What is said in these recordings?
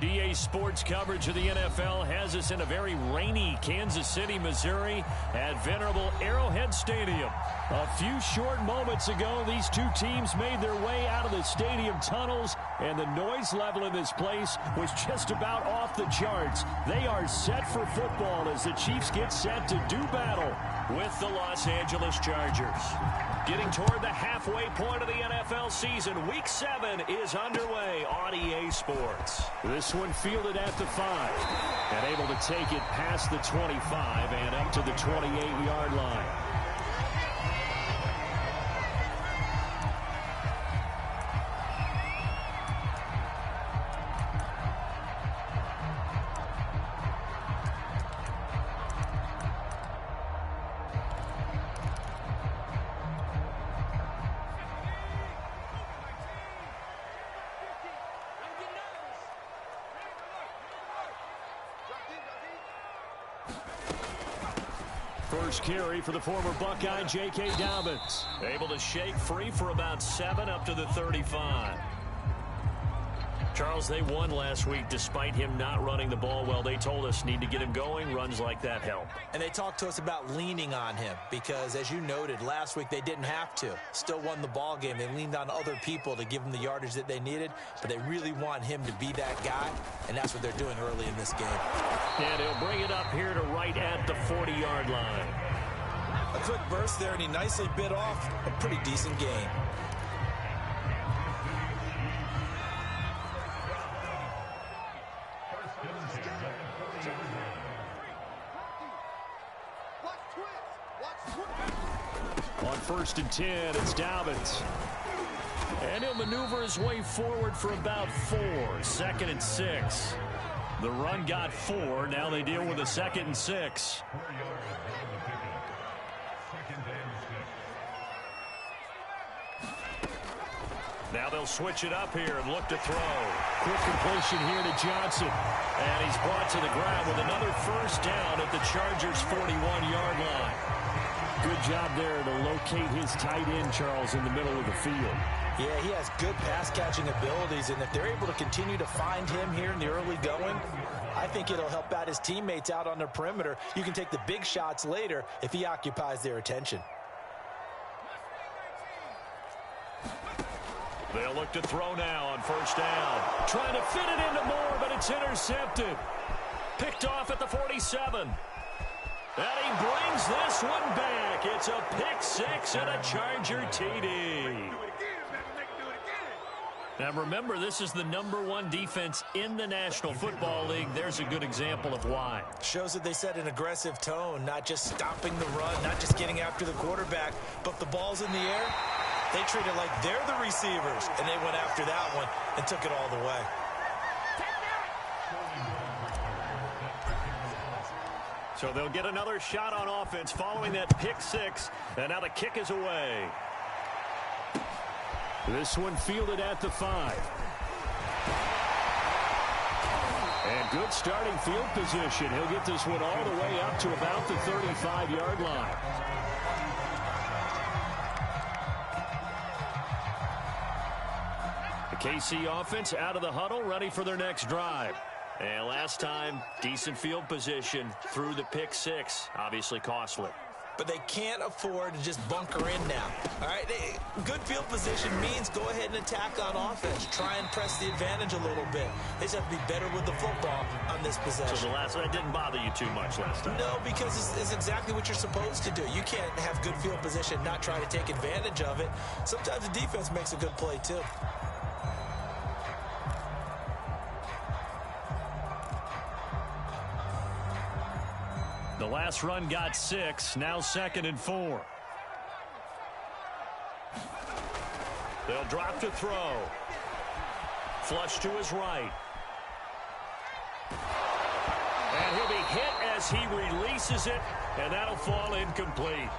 EA Sports coverage of the NFL has us in a very rainy Kansas City, Missouri at venerable Arrowhead Stadium. A few short moments ago, these two teams made their way out of the stadium tunnels, and the noise level in this place was just about off the charts. They are set for football as the Chiefs get set to do battle with the Los Angeles Chargers. Getting toward the halfway point of the NFL season, Week 7 is underway on EA Sports. This one fielded at the 5 and able to take it past the 25 and up to the 28-yard line. First carry for the former Buckeye, J.K. Dobbins. Able to shake free for about 7 up to the 35. Charles, they won last week despite him not running the ball well. They told us need to get him going. Runs like that help. And they talked to us about leaning on him because, as you noted, last week they didn't have to. Still won the ball game. They leaned on other people to give them the yardage that they needed, but they really want him to be that guy, and that's what they're doing early in this game. And he'll bring it up here to right at the 40-yard line. A quick burst there, and he nicely bit off a pretty decent gain. On 1st and 10, it's Dobbins. And he'll maneuver his way forward for about 4. 2nd and 6. The run got 4. Now they deal with a 2nd and 6. Now they'll switch it up here and look to throw. Quick completion here to Johnson. And he's brought to the ground with another first down at the Chargers' 41-yard line. Good job there to locate his tight end, Charles, in the middle of the field. Yeah, he has good pass-catching abilities, and if they're able to continue to find him here in the early going, I think it'll help out his teammates out on the perimeter. You can take the big shots later if he occupies their attention. They'll look to throw now on 1st down. Trying to fit it into Moore, but it's intercepted. Picked off at the 47. And he brings this one back. It's a pick 6 and a Charger TD. Now remember, this is the #1 defense in the National Football League. There's a good example of why. Shows that they set an aggressive tone, not just stopping the run, not just getting after the quarterback, but the ball's in the air. They treat it like they're the receivers, and they went after that one and took it all the way. So they'll get another shot on offense following that pick 6, and now the kick is away. This one fielded at the 5. And good starting field position. He'll get this one all the way up to about the 35-yard line. The KC offense out of the huddle, ready for their next drive. And last time, decent field position through the pick 6. Obviously costly. But they can't afford to just bunker in now. All right, good field position means go ahead and attack on offense. Try and press the advantage a little bit. They just have to be better with the football on this possession. So that didn't bother you too much last time? No, because it's exactly what you're supposed to do. You can't have good field position, not try to take advantage of it. Sometimes the defense makes a good play too. The last run got 6, now 2nd and 4. They'll drop to throw. Flush to his right. And he'll be hit as he releases it, and that'll fall incomplete.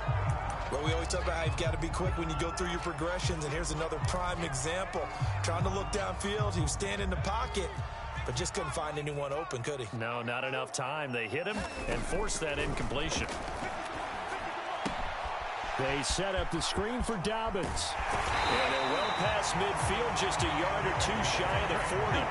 Well, we always talk about how you've got to be quick when you go through your progressions, and here's another prime example. Trying to look downfield, he was standing in the pocket, but just couldn't find anyone open, could he? No, not enough time. They hit him and forced that incompletion. They set up the screen for Dobbins. And they're well past midfield, just a yard or two shy of the 40.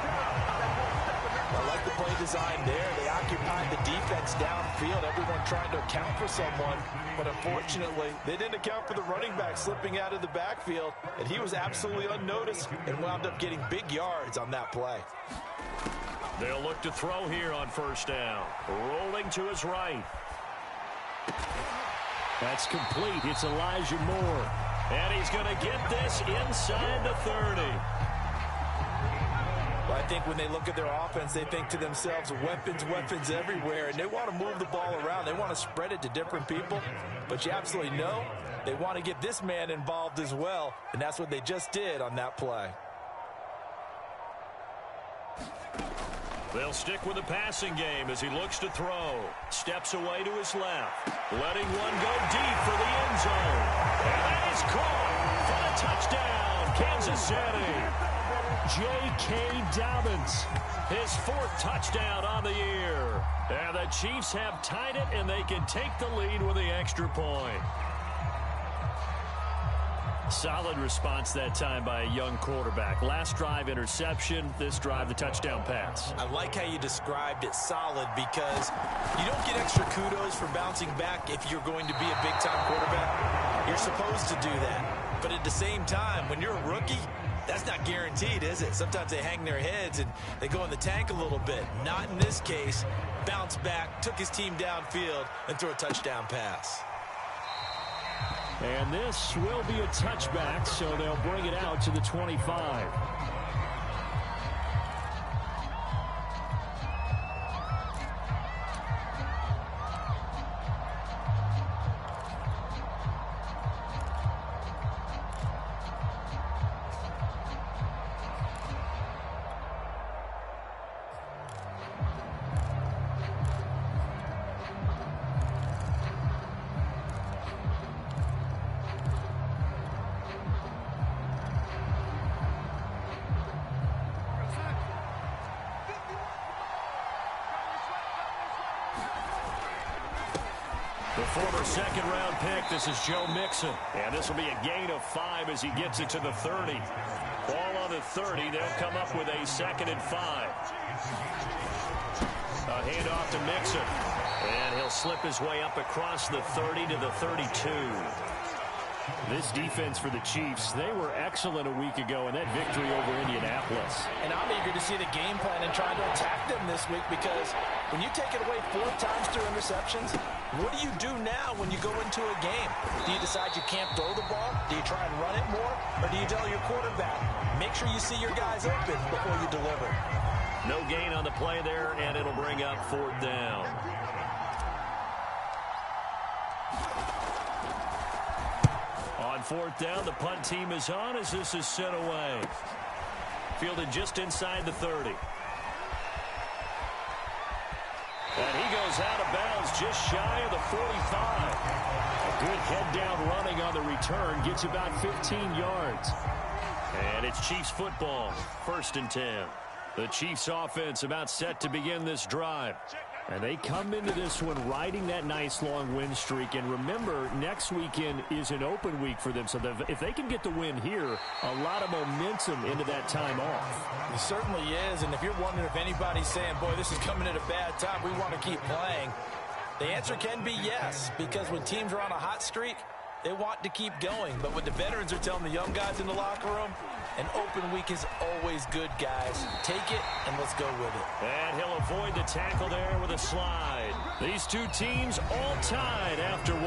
play design there. They occupied the defense downfield, everyone trying to account for someone. But unfortunately, they didn't account for the running back slipping out of the backfield, and he was absolutely unnoticed and wound up getting big yards on that play. They'll look to throw here on first down. Rolling to his right. That's complete. It's Elijah Moore. And he's going to get this inside the 30. Well, I think when they look at their offense, they think to themselves, weapons, weapons everywhere, and they want to move the ball around. They want to spread it to different people, but you absolutely know they want to get this man involved as well, and that's what they just did on that play. They'll stick with the passing game as he looks to throw. Steps away to his left. Letting one go deep for the end zone. And that is caught for the touchdown, Kansas City. J.K. Dobbins, his 4th touchdown on the year. And the Chiefs have tied it, and they can take the lead with the extra point. Solid response that time by a young quarterback. Last drive, interception. This drive, the touchdown pass. I like how you described it, solid, because you don't get extra kudos for bouncing back if you're going to be a big-time quarterback. You're supposed to do that. But at the same time, when you're a rookie, that's not guaranteed, is it? Sometimes they hang their heads and they go in the tank a little bit. Not in this case. Bounce back, took his team downfield, and threw a touchdown pass. And this will be a touchback, so they'll bring it out to the 25. The former second-round pick, this is Joe Mixon. And this will be a gain of 5 as he gets it to the 30. Ball on the 30. They'll come up with a 2nd and 5. A handoff to Mixon. And he'll slip his way up across the 30 to the 32. This defense for the Chiefs, they were excellent a week ago in that victory over Indianapolis. And I'm eager to see the game plan and try to attack them this week, because when you take it away 4 times through interceptions, what do you do now when you go into a game? Do you decide you can't throw the ball? Do you try and run it more? Or do you tell your quarterback, make sure you see your guys open before you deliver? No gain on the play there, and it'll bring up 4th down. On 4th down, the punt team is on as this is sent away. Fielded just inside the 30. And he goes out of bounds just shy of the 45. A good head-down running on the return gets about 15 yards. And it's Chiefs football, 1st and 10. The Chiefs offense about set to begin this drive. And they come into this one riding that nice long win streak. And remember, next weekend is an open week for them. So if they can get the win here, a lot of momentum into that time off. It certainly is. And if you're wondering if anybody's saying, boy, this is coming at a bad time, we want to keep playing, the answer can be yes. Because when teams are on a hot streak, they want to keep going. But what the veterans are telling the young guys in the locker room, an open week is always good, guys. Take it, and let's go with it. And he'll avoid the tackle there with a slide. These two teams all tied after 1.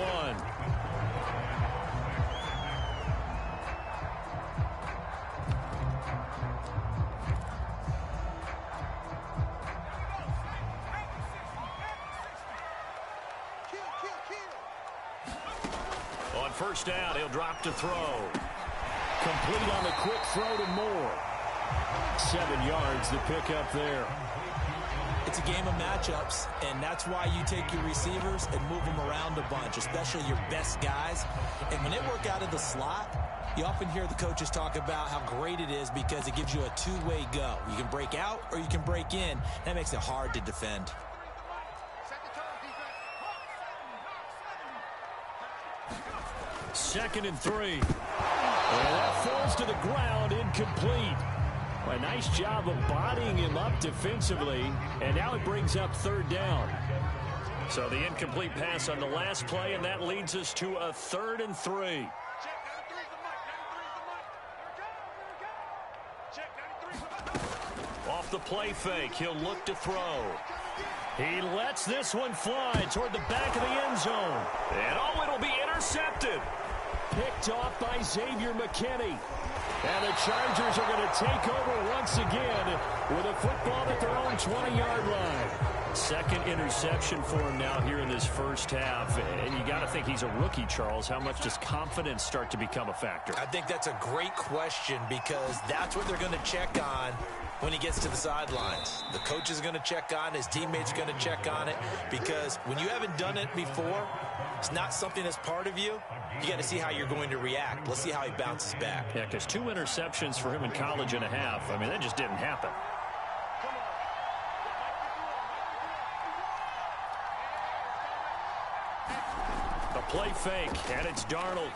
On 1st down, he'll drop to throw. Complete on the quick throw to Moore. 7 yards to pick up there. It's a game of matchups, and that's why you take your receivers and move them around a bunch, especially your best guys. And when they work out of the slot, you often hear the coaches talk about how great it is because it gives you a two-way go. You can break out or you can break in. That makes it hard to defend. Second and 3. And that falls to the ground, incomplete. A nice job of bodying him up defensively, and now it brings up third down. So the incomplete pass on the last play, and that leads us to a 3rd and 3. Off the play fake, he'll look to throw. He lets this one fly toward the back of the end zone. And oh, it'll be intercepted. Picked off by Xavier McKinney. And the Chargers are going to take over once again with a football at their own 20-yard line. Second interception for him now here in this first half. And you got to think he's a rookie, Charles. How much does confidence start to become a factor? I think that's a great question because that's what they're going to check on when he gets to the sidelines. The coach is going to check on it. His teammates are going to check on it because when you haven't done it before, it's not something that's part of you. You got to see how you're going to react. Let's see how he bounces back. Yeah, because 2 interceptions for him in college and a half. I mean, that just didn't happen. A play fake, and it's Darnold.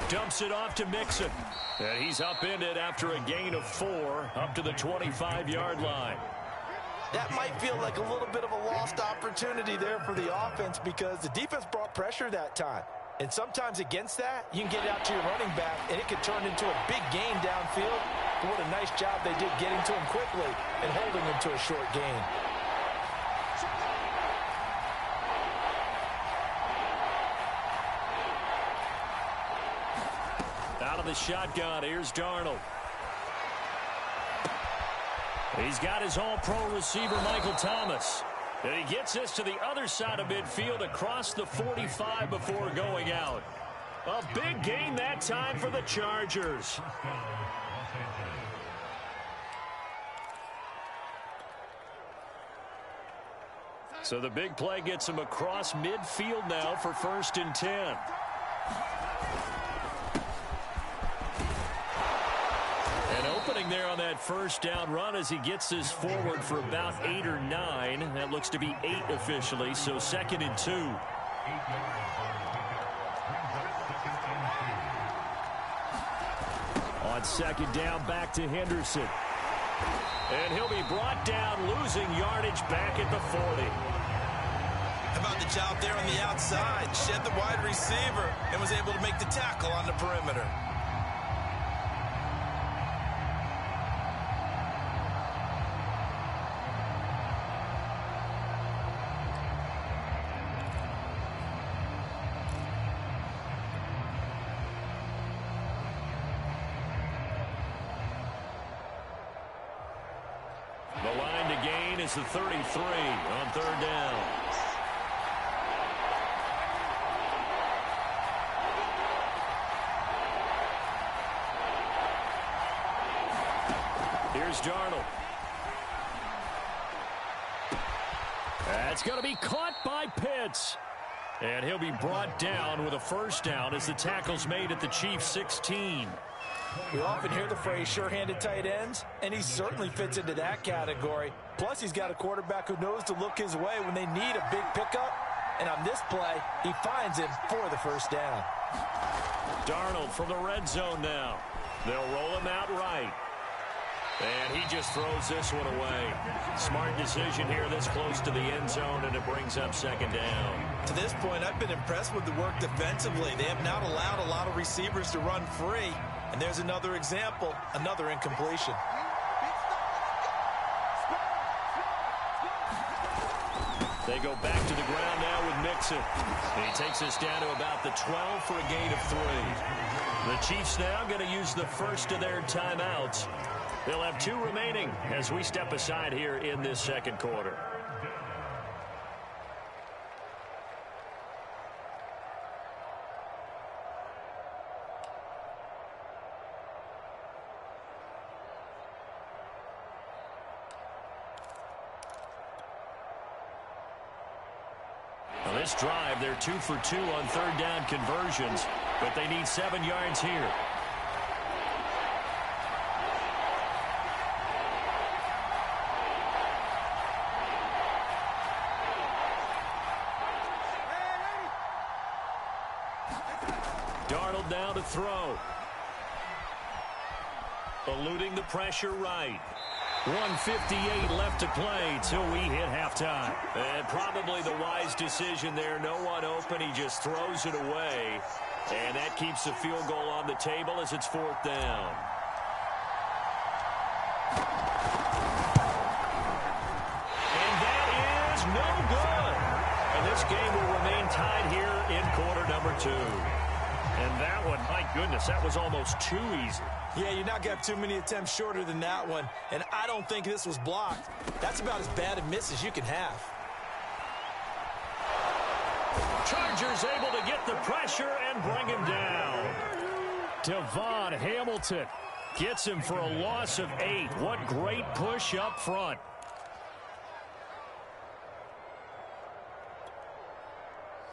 Dumps it off to Mixon. And he's upended after a gain of 4 up to the 25-yard line. That might feel like a little bit of a lost opportunity there for the offense because the defense brought pressure that time. And sometimes against that, you can get it out to your running back, and it could turn into a big gain downfield. But what a nice job they did getting to him quickly and holding him to a short gain. Out of the shotgun, here's Darnold. He's got his all-pro receiver, Michael Thomas. And he gets this to the other side of midfield across the 45 before going out. A big gain that time for the Chargers. So the big play gets him across midfield now for 1st and 10. There on that first down run as he gets this forward for about 8 or 9. That looks to be 8 officially, so 2nd and 2. On 2nd down, back to Henderson. And he'll be brought down, losing yardage back at the 40. How about the job there on the outside? Shed the wide receiver and was able to make the tackle on the perimeter. Is the 33 on 3rd down. Here's Darnold. That's going to be caught by Pitts. And he'll be brought down with a 1st down as the tackle's made at the Chiefs' 16. We often hear the phrase sure-handed tight ends, and he certainly fits into that category. Plus, he's got a quarterback who knows to look his way when they need a big pickup. And on this play, he finds him for the 1st down. Darnold from the red zone now. They'll roll him out right. And he just throws this one away. Smart decision here this close to the end zone, and it brings up 2nd down. To this point, I've been impressed with the work defensively. They have not allowed a lot of receivers to run free. And there's another example, another incompletion. They go back to the ground now with Mixon. And he takes us down to about the 12 for a gain of 3. The Chiefs now going to use the first of their timeouts. They'll have 2 remaining as we step aside here in this 2nd quarter. This drive, they're 2 for 2 on 3rd down conversions, but they need 7 yards here. Darnold now to throw. Eluding the pressure right. 1:58 left to play till we hit halftime. And probably the wise decision there. No one open. He just throws it away. And that keeps the field goal on the table as it's 4th down. And that is no good. And this game will remain tied here in quarter number 2. And that one, my goodness, that was almost too easy. Yeah, you're not going to have too many attempts shorter than that one. And I don't think this was blocked. That's about as bad a miss as you can have. Chargers able to get the pressure and bring him down. Devon Hamilton gets him for a loss of 8. What great push up front.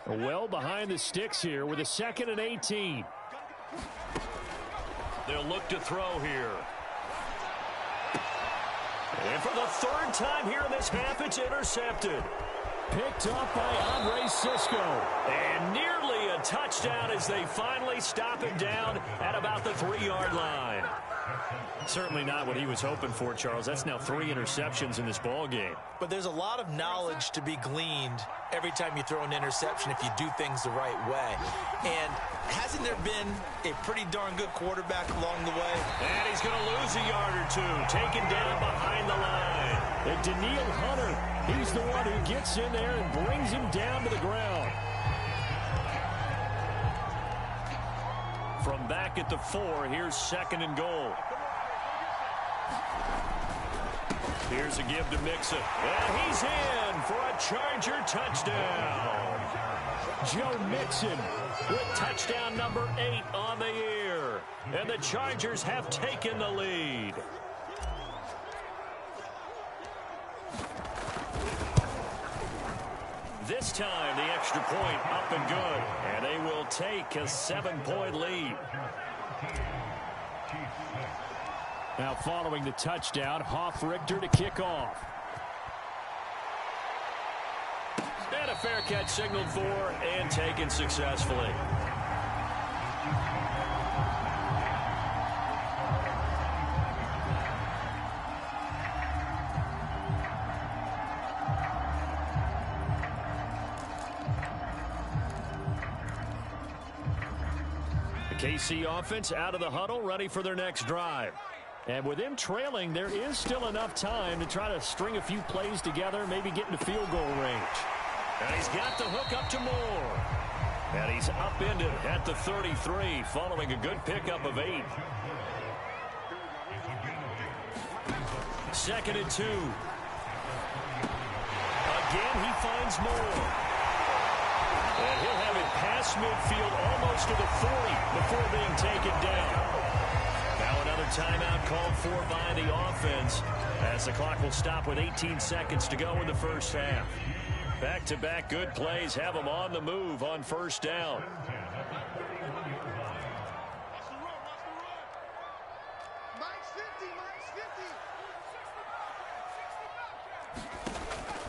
Well behind the sticks here with a 2nd and 18. They'll look to throw here. And for the 3rd time here in this half, it's intercepted. Picked up by Andre Sisco. And nearly a touchdown as they finally stop him down at about the 3-yard line. Certainly not what he was hoping for, Charles. That's now 3 interceptions in this ball game. But there's a lot of knowledge to be gleaned every time you throw an interception if you do things the right way. And hasn't there been a pretty darn good quarterback along the way? And he's going to lose a yard or 2, taken down behind the line. And Daniil Hunter, he's the one who gets in there and brings him down to the ground. From back at the 4, here's 2nd and goal. Here's a give to Mixon. And he's in for a Charger touchdown. Joe Mixon with touchdown number 8 on the year. And the Chargers have taken the lead. This time, the extra point up and good. And they will take a 7-point lead. Now following the touchdown, Hoff-Richter to kick off. And a fair catch signaled for and taken successfully. The KC offense out of the huddle, ready for their next drive. And with them trailing, there is still enough time to try to string a few plays together, maybe get into field goal range. And he's got the hook up to Moore. And he's upended at the 33 following a good pickup of 8. 2nd and 2. Again, he finds Moore. And he'll have it past midfield almost to the 40 before being taken down. Now another timeout called for by the offense as the clock will stop with 18 seconds to go in the first half. Back-to-back good plays have them on the move on 1st down.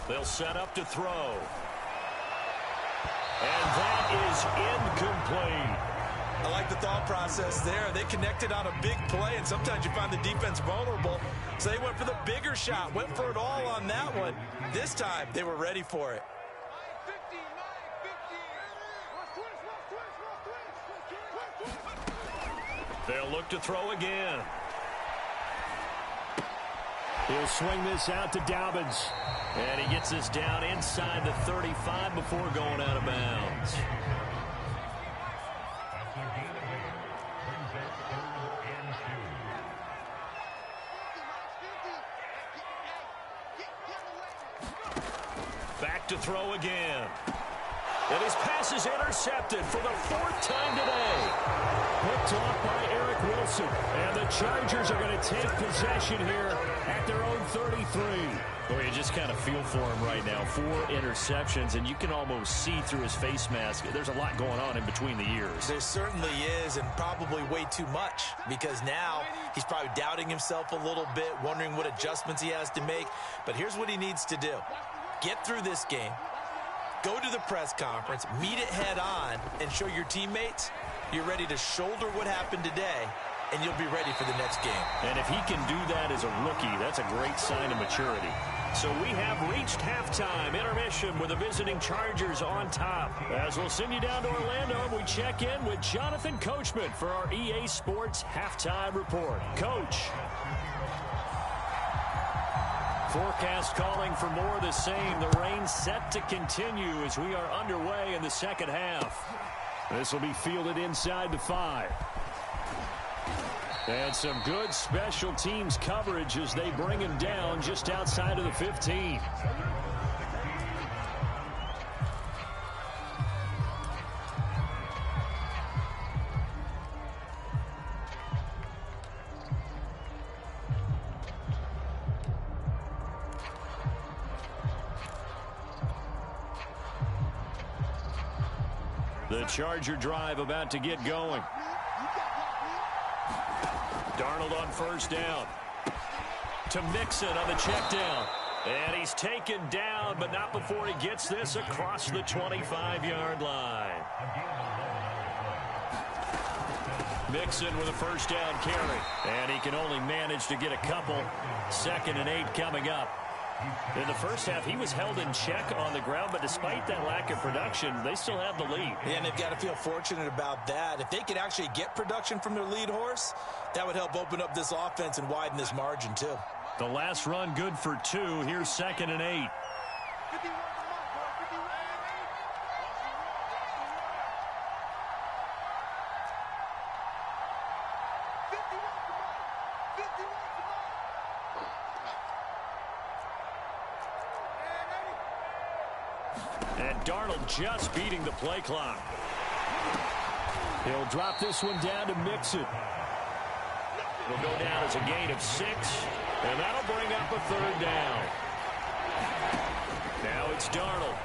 They'll set up to throw. And that is incomplete. I like the thought process there. They connected on a big play, and sometimes you find the defense vulnerable. So they went for the bigger shot, went for it all on that one. This time, they were ready for it. They'll look to throw again. He'll swing this out to Dobbins. And he gets this down inside the 35 before going out of bounds. Back to throw again. And his pass is intercepted for the 4th time today. Picked off by Eric Wilson. And the Chargers are going to take possession here at their own 33. Boy, you just kind of feel for him right now. 4 interceptions, and you can almost see through his face mask. There's a lot going on in between the ears. There certainly is, and probably way too much, because now he's probably doubting himself a little bit, wondering what adjustments he has to make. But here's what he needs to do. Get through this game, go to the press conference, meet it head on, and show your teammates you're ready to shoulder what happened today and you'll be ready for the next game. And if he can do that as a rookie, that's a great sign of maturity. So we have reached halftime intermission with the visiting Chargers on top. As we'll send you down to Orlando, we check in with Jonathan Coachman for our EA Sports Halftime Report. Coach. Forecast calling for more of the same. The rain set to continue as we are underway in the second half. This will be fielded inside the 5. And some good special teams coverage as they bring him down just outside of the 15. The Charger drive about to get going. Darnold on first down. To Mixon on the check down. And he's taken down, but not before he gets this across the 25-yard line. Mixon with a first down carry. And he can only manage to get a couple. 2nd and 8 coming up. In the first half, he was held in check on the ground, but despite that lack of production, they still have the lead. Yeah, and they've got to feel fortunate about that. If they could actually get production from their lead horse, that would help open up this offense and widen this margin, too. The last run good for 2. Here's 2nd and 8. And Darnold just beating the play clock. He'll drop this one down to Mixon. Will go down as a gain of 6. And that'll bring up a 3rd down. Now it's Darnold.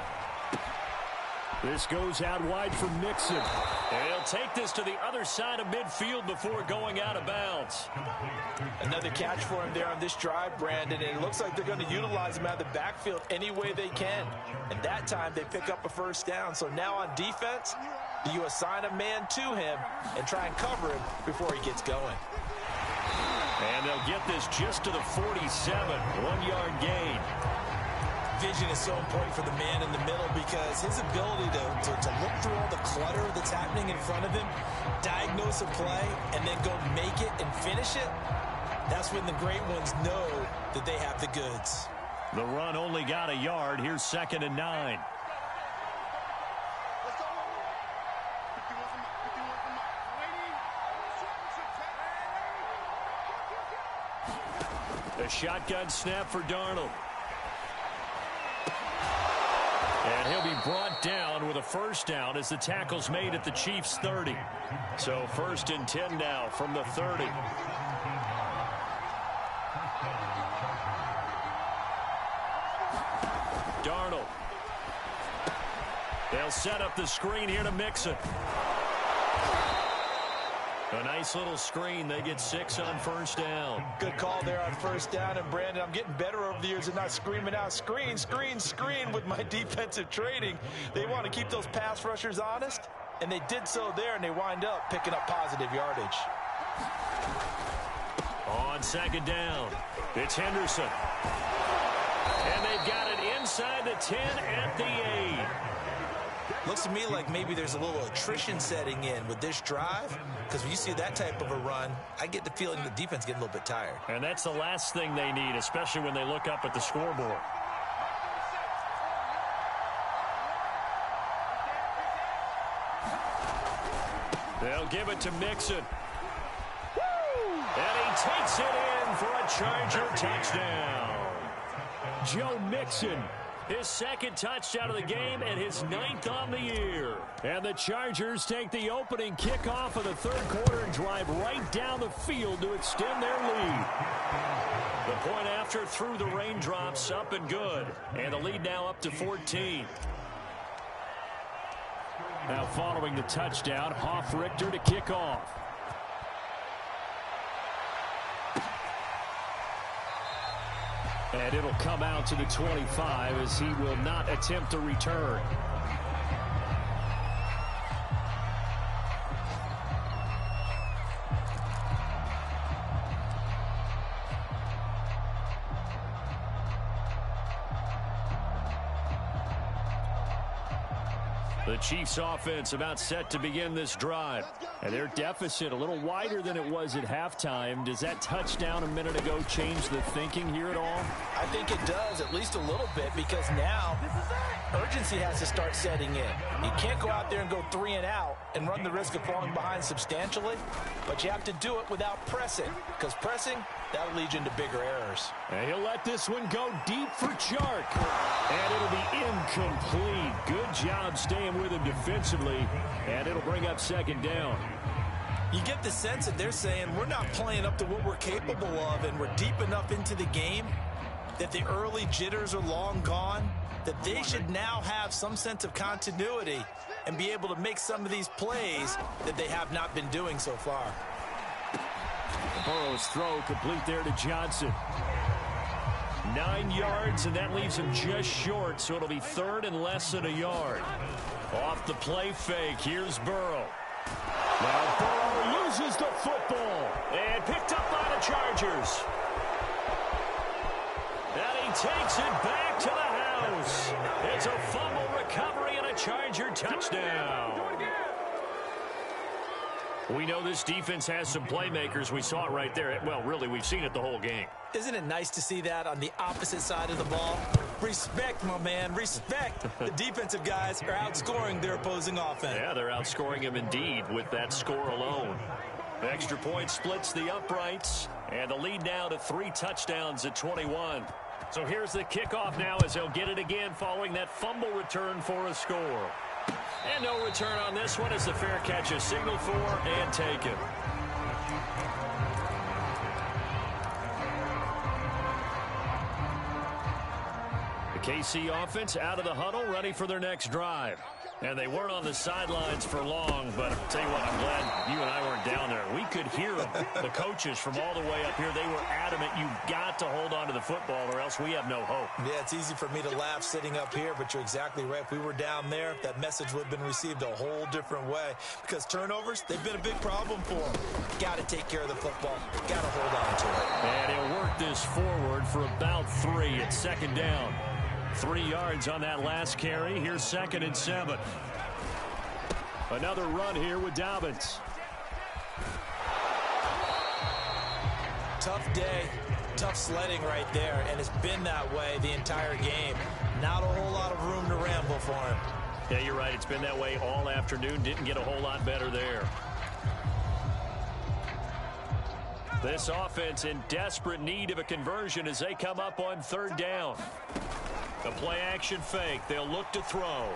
This goes out wide for Mixon. And he'll take this to the other side of midfield before going out of bounds. Another catch for him there on this drive, Brandon, and it looks like they're going to utilize him out of the backfield any way they can. And that time they pick up a first down. So now on defense, you assign a man to him and try and cover him before he gets going. And they'll get this just to the 47, 1-yard gain. Vision is so important for the man in the middle because his ability to look through all the clutter that's happening in front of him, diagnose a play, and then go make it and finish it, that's when the great ones know that they have the goods. The run only got a yard. Here's 2nd and 9. A shotgun snap for Darnold. And he'll be brought down with a first down as the tackle's made at the Chiefs' 30. So 1st and 10 now from the 30. Darnold. They'll set up the screen here to Mixon. A nice little screen. They get 6 on first down. Good call there on first down. And, Brandon, I'm getting better over the years and not screaming out, screen, screen, screen with my defensive training. They want to keep those pass rushers honest, and they did so there, and they wind up picking up positive yardage. On 2nd down, it's Henderson. And they've got it inside the 10 at the 8. Looks to me like maybe there's a little attrition setting in with this drive, because when you see that type of a run, I get the feeling the defense getting a little bit tired. And that's the last thing they need, especially when they look up at the scoreboard. They'll give it to Mixon. And he takes it in for a Charger touchdown. Joe Mixon, his 2nd touchdown of the game and his 9th on the year. And the Chargers take the opening kickoff of the 3rd quarter and drive right down the field to extend their lead. The point after through the raindrops, up and good. And the lead now up to 14. Now following the touchdown, Hoff-Richter to kick off. And it'll come out to the 25 as he will not attempt a return. The Chiefs offense about set to begin this drive. And their deficit a little wider than it was at halftime. Does that touchdown a minute ago change the thinking here at all? I think it does, at least a little bit, because now urgency has to start setting in. You can't go out there and go 3 and out and run the risk of falling behind substantially, but you have to do it without pressing, because pressing, that'll lead you into bigger errors. And he'll let this one go deep for Chark. And it'll be incomplete. Good job staying with him defensively, and it'll bring up second down. You get the sense that they're saying we're not playing up to what we're capable of, and we're deep enough into the game that the early jitters are long gone, that they should now have some sense of continuity and be able to make some of these plays that they have not been doing so far. Burrow's throw complete there to Johnson. 9 yards, and that leaves him just short, so it'll be third and less than a yard. Off the play fake, here's Burrow. Now Burrow loses the football and picked up by the Chargers. And he takes it back to the house. It's a fumble recovery and a Charger touchdown. We know this defense has some playmakers. We saw it right there. Well, really, we've seen it the whole game. Isn't it nice to see that on the opposite side of the ball? Respect, my man, respect. The defensive guys are outscoring their opposing offense. Yeah, they're outscoring them indeed with that score alone. The extra point splits the uprights, and the lead now to 3 touchdowns at 21. So here's the kickoff now as they'll get it again following that fumble return for a score. And no return on this one as the fair catch is signaled for and taken. The KC offense out of the huddle, ready for their next drive. And they weren't on the sidelines for long, but I'll tell you what, I'm glad you and I weren't down there. We could hear them, the coaches from all the way up here. They were adamant, you've got to hold on to the football or else we have no hope. Yeah, it's easy for me to laugh sitting up here, but you're exactly right. If we were down there, that message would have been received a whole different way, because turnovers, they've been a big problem for them. Got to take care of the football. Got to hold on to it. And he'll work this forward for about 3 at second down. 3 yards on that last carry. Here's 2nd and 7. Another run here with Dobbins. Tough day, tough sledding right there, and it's been that way the entire game. Not a whole lot of room to ramble for him. Yeah, you're right. It's been that way all afternoon. Didn't get a whole lot better there. This offense in desperate need of a conversion as they come up on 3rd down. The play action fake. They'll look to throw.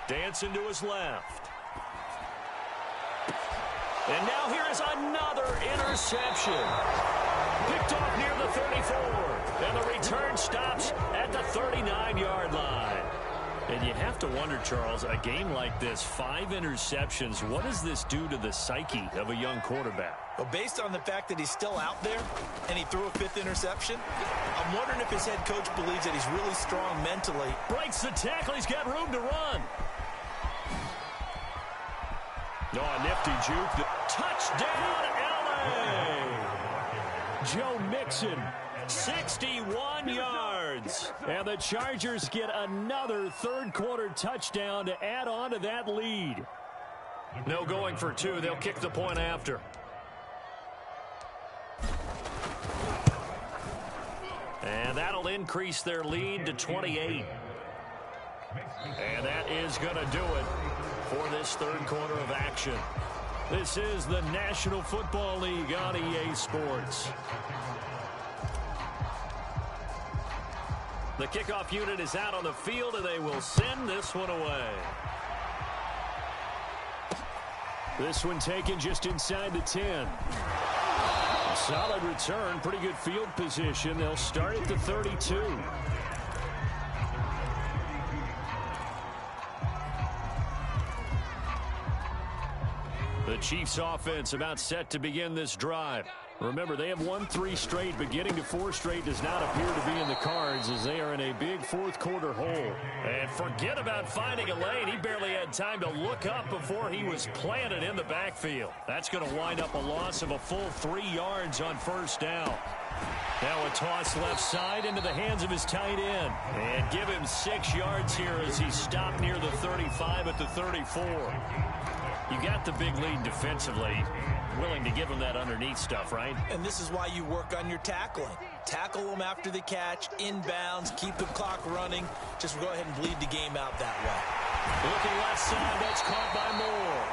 Dancing to his left. And now here is another interception. Picked off near the 34. And the return stops at the 39-yard line. And you have to wonder, Charles, a game like this, 5 interceptions, what does this do to the psyche of a young quarterback? Well, based on the fact that he's still out there and he threw a 5th interception, I'm wondering if his head coach believes that he's really strong mentally. Breaks the tackle. He's got room to run. Oh, nifty juke. Touchdown, L.A. Joe Mixon, 61 yards. And the Chargers get another 3rd quarter touchdown to add on to that lead. No going for 2. They'll kick the point after. And that'll increase their lead to 28. And that is going to do it for this 3rd quarter of action. This is the National Football League on EA Sports. The kickoff unit is out on the field, and they will send this one away. This one taken just inside the 10. Solid return, pretty good field position. They'll start at the 32. The Chiefs offense about set to begin this drive. Remember, they have won 3 straight, but getting to 4 straight does not appear to be in the cards as they are in a big 4th quarter hole. And forget about finding a lane. He barely had time to look up before he was planted in the backfield. That's going to wind up a loss of a full 3 yards on 1st down. Now a toss left side into the hands of his tight end. And give him 6 yards here as he's stopped near the 35 at the 34. You got the big lead defensively. Willing to give him that underneath stuff, right? And this is why you work on your tackling. Tackle them after the catch, inbounds, keep the clock running. Just go ahead and bleed the game out that way. Looking left side, that's caught by Moore.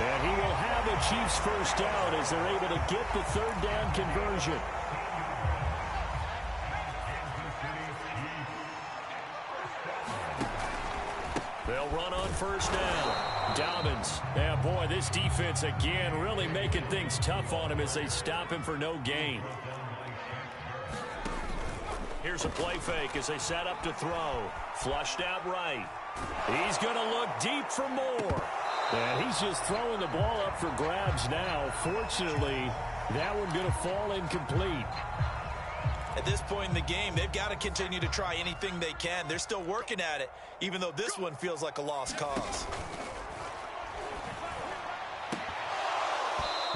And he will have the Chiefs first down as they're able to get the 3rd down conversion. They'll run on first down. Dobbins. Yeah, boy, this defense again really making things tough on him as they stop him for no gain. Here's a play fake as they set up to throw. Flushed out right. He's going to look deep for Moore. And he's just throwing the ball up for grabs now. Fortunately, that one going to fall incomplete. At this point in the game, they've got to continue to try anything they can. They're still working at it, even though this one feels like a lost cause.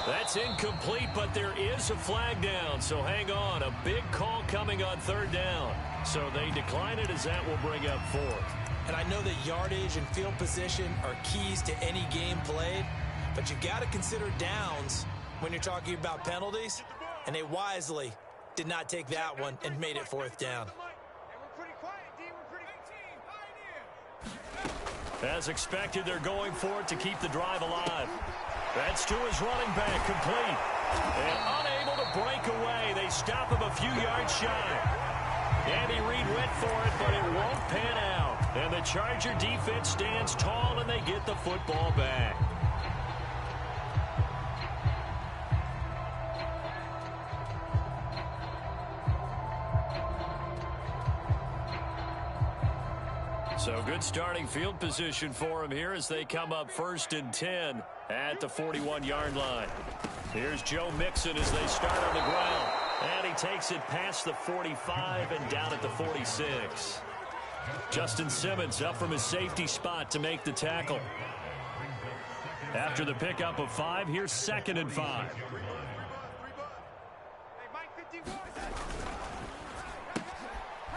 That's incomplete, but there is a flag down, so hang on. A big call coming on 3rd down. So they decline it as that will bring up 4th. And I know that yardage and field position are keys to any game played, but you've got to consider downs when you're talking about penalties, and they wisely did not take that one and made it 4th down. As expected, they're going for it to keep the drive alive. That's to his running back, complete. And unable to break away. They stop him a few yards shy. Andy Reid went for it, but it won't pan out. And the Charger defense stands tall, and they get the football back. So good starting field position for him here as they come up 1st and 10 at the 41-yard line. Here's Joe Mixon as they start on the ground. And he takes it past the 45 and down at the 46. Justin Simmons up from his safety spot to make the tackle. After the pickup of 5, here's 2nd and 5.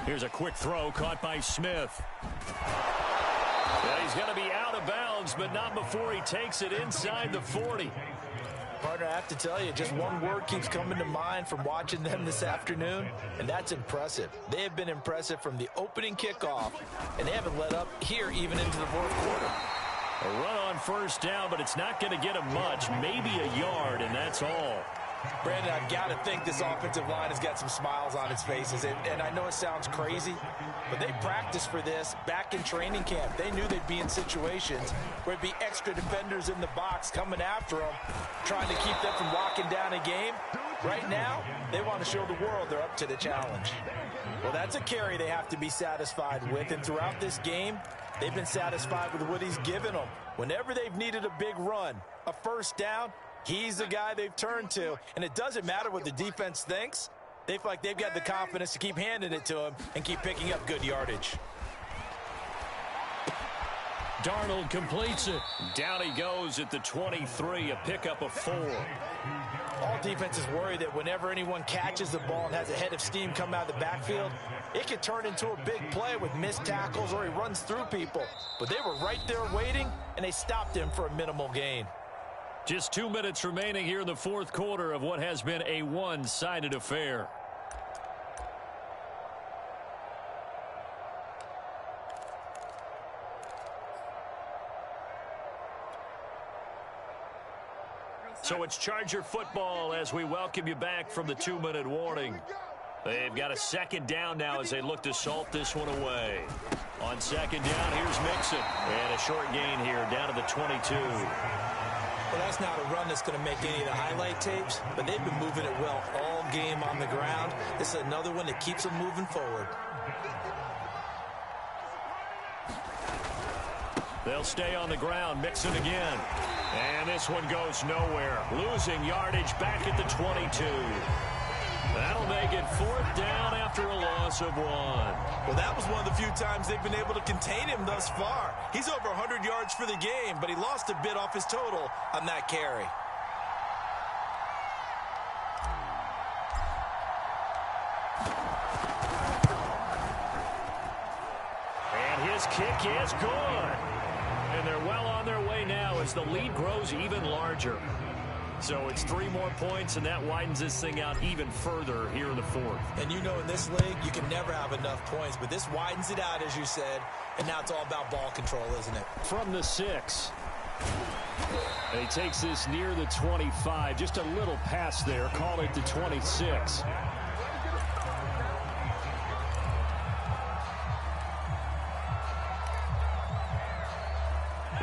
Here's a quick throw caught by Smith. Yeah, he's going to be out of bounds, but not before he takes it inside the 40. Partner, I have to tell you, just one word keeps coming to mind from watching them this afternoon, and that's impressive. They have been impressive from the opening kickoff, and they haven't let up here even into the 4th quarter. A run on first down, but it's not going to get him much, maybe a yard, and that's all. Brandon, I've got to think this offensive line has got some smiles on its faces, and I know it sounds crazy, but they practiced for this back in training camp. They knew they'd be in situations where it'd be extra defenders in the box coming after them, trying to keep them from locking down a game. Right now, they want to show the world they're up to the challenge. Well, that's a carry they have to be satisfied with, and throughout this game, they've been satisfied with what he's given them. Whenever they've needed a big run, a first down, he's the guy they've turned to, and it doesn't matter what the defense thinks. They feel like they've got the confidence to keep handing it to him and keep picking up good yardage. Darnold completes it. Down he goes at the 23, a pickup of 4. All defenses worry that whenever anyone catches the ball and has a head of steam come out of the backfield, it can turn into a big play with missed tackles or he runs through people. But they were right there waiting, and they stopped him for a minimal gain. Just 2 minutes remaining here in the 4th quarter of what has been a one-sided affair. So it's Charger football as we welcome you back from the 2-minute warning. They've got a 2nd down now as they look to salt this one away. On 2nd down, here's Mixon. And a short gain here down to the 22. Well, that's not a run that's going to make any of the highlight tapes, but they've been moving it well all game on the ground. This is another one that keeps them moving forward. They'll stay on the ground. Mixon again. And this one goes nowhere. Losing yardage back at the 22. That'll make it 4th down after a loss of 1. Well, that was one of the few times they've been able to contain him thus far. He's over 100 yards for the game, but he lost a bit off his total on that carry. kick is good. And they're well on their way now as the lead grows even larger. So it's 3 more points, and that widens this thing out even further here in the fourth. And you know in this league, you can never have enough points, but this widens it out, as you said, and now it's all about ball control, isn't it? From the 6. And he takes this near the 25. Just a little pass there. Call it the 26.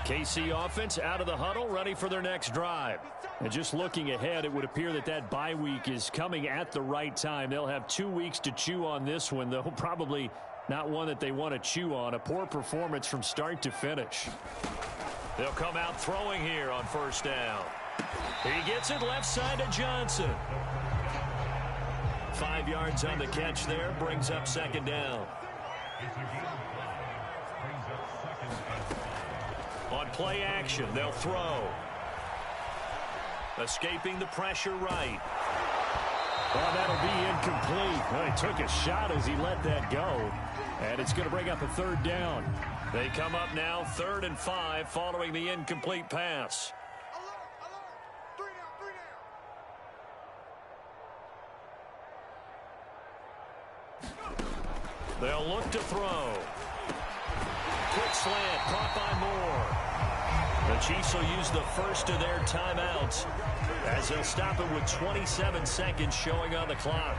KC offense out of the huddle, ready for their next drive. And just looking ahead, it would appear that that bye week is coming at the right time. They'll have 2 weeks to chew on this one, though probably not one that they want to chew on. A poor performance from start to finish. They'll come out throwing here on first down. He gets it left side to Johnson. 5 yards on the catch there, brings up second down. On play action, they'll throw. Escaping the pressure right. Oh, that'll be incomplete. Well, he took a shot as he let that go. And it's going to bring up a third down. They come up now 3rd and 5 following the incomplete pass. They'll look to throw. Quick slant, caught by Moore. The Chiefs will use the first of their timeouts as they'll stop it with 27 seconds showing on the clock.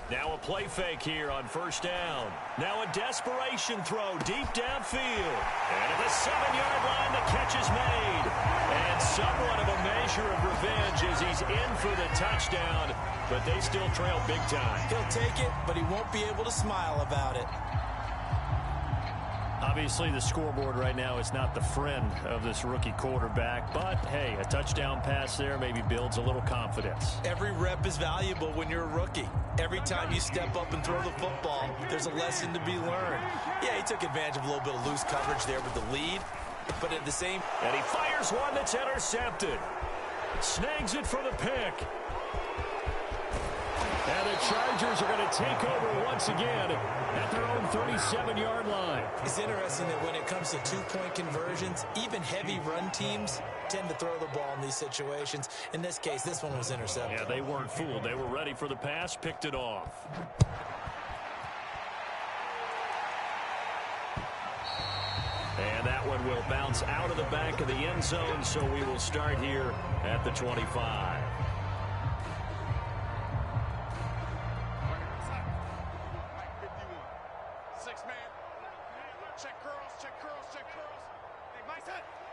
Now a play fake here on first down. Now a desperation throw deep downfield. And at the 7-yard line, the catch is made. And somewhat of a measure of revenge as he's in for the touchdown. But they still trail big time. He'll take it, but he won't be able to smile about it. Obviously, the scoreboard right now is not the friend of this rookie quarterback. But, hey, a touchdown pass there maybe builds a little confidence. Every rep is valuable when you're a rookie. Every time you step up and throw the football, there's a lesson to be learned. Yeah, he took advantage of a little bit of loose coverage there with the lead. But at the same... And he fires one that's intercepted. Snags it for the pick. And the Chargers are going to take over once again at their own 37-yard line. It's interesting that when it comes to two-point conversions, even heavy run teams tend to throw the ball in these situations. In this case, this one was intercepted. Yeah, they weren't fooled. They were ready for the pass, picked it off. And that one will bounce out of the back of the end zone, so we will start here at the 25.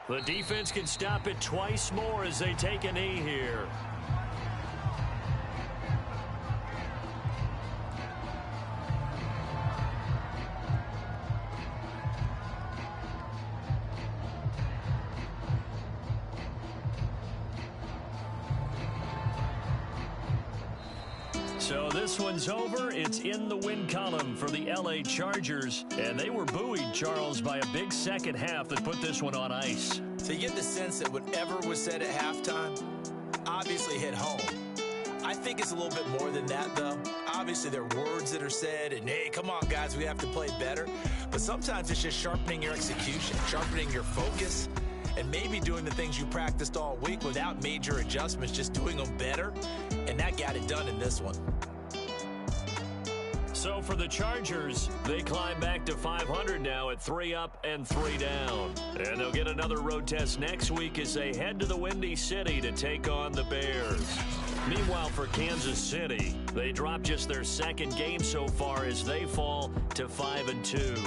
The defense can stop it twice more as they take a knee here. So this one's over. It's in the win column for the LA Chargers. And they were buoyed, Charles, by a big second half that put this one on ice. So you get the sense that whatever was said at halftime obviously hit home. I think it's a little bit more than that, though. Obviously, there are words that are said, and, hey, come on, guys, we have to play better. But sometimes it's just sharpening your execution, sharpening your focus, and maybe doing the things you practiced all week without major adjustments, just doing them better. And that got it done in this one. So for the Chargers, they climb back to 500 now at 3 up and 3 down. And they'll get another road test next week as they head to the Windy City to take on the Bears. Meanwhile, for Kansas City, they drop just their second game so far as they fall to 5-2.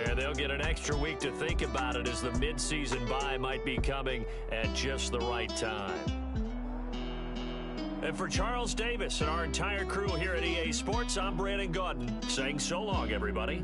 And they'll get an extra week to think about it as the midseason bye might be coming at just the right time. And for Charles Davis and our entire crew here at EA Sports, I'm Brandon Gaudin saying so long, everybody.